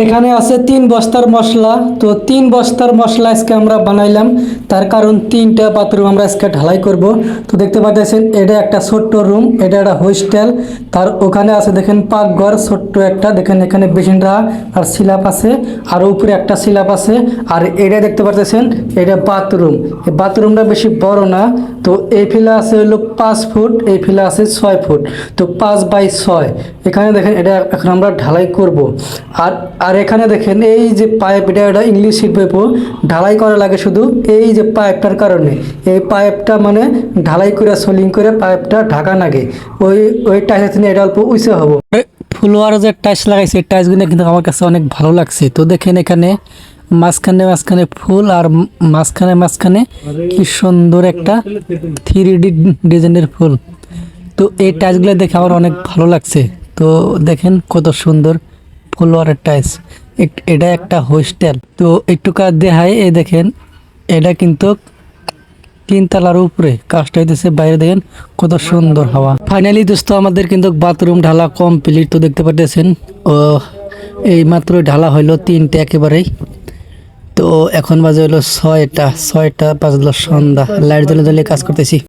এখানে আছে 3 বস্তার মশলা। তো 3 বস্তার মশলা আজকে আমরা বানাইলাম, তার কারণ 3টা বাথরুম আমরা আজকে ঢালাই করব। তো দেখতে পাচ্ছেন এটা একটা ছোট্ট রুম, এটা একটা হোস্টেল। তার ওখানে আছে দেখেন পাকঘর ছোট্ট একটা, দেখেন এখানে বেসিনটা আর সিলাপ আছে, আর উপরে একটা সিলাপ আছে। আর এটা দেখতে পাচ্ছেন এটা বাথরুম। এই বাথরুমটা বেশি বড় না। তো এই ফিলা আছে হলো 5 ফুট, এই ফিলা আছে 6 ফুট। তো 5 বাই 6 এখানে দেখেন এটা এখন আমরা ঢালাই করব। আর আর এখানে দেখেন এই যে পাইপ, এটা ইংলিশ শিল্পেও ঢালাই করা লাগে শুধু এই যে পাইপটার কারণে। এই পাইপটা মানে ঢালাই করে সোলিং করে পাইপটা ঢাকা লাগে। ওই ওই টাইলস এটা অল্প উঁচু হবো। ফ্লোয়ার যে টাইলস লাগাইছে টাইলসগুলো কিন্তু আমার কাছে অনেক ভালো লাগছে। তো দেখেন এখানে মাঝখানে মাঝখানে ফুল, আর মাঝখানে মাঝখানে কি সুন্দর একটা 3D ডিজাইনের ফুল। তো এই টাইলসগুলো দেখে আমার অনেক ভালো লাগছে। তো দেখেন কত সুন্দর ফ্লোয়ারের টাইলস। এটা একটা হোস্টেল। তো একটু কাজ দেখায়, এই দেখেন এটা কিন্তু 3 তলার উপরে কাজটা হইতেছে, বাইরে দেখেন কত সুন্দর হাওয়া। ফাইনালি দোস্ত আমাদের কিন্তু বাথরুম ঢালা কমপ্লিট। তো দেখতে পাচ্ছেন ও এই মাত্র ঢালা হইলো 3টে একেবারেই। তো এখন বাজে হলো 6টা বাজলো সন্ধ্যা, লাইট জ্বলে জ্বলে কাজ করতেছি।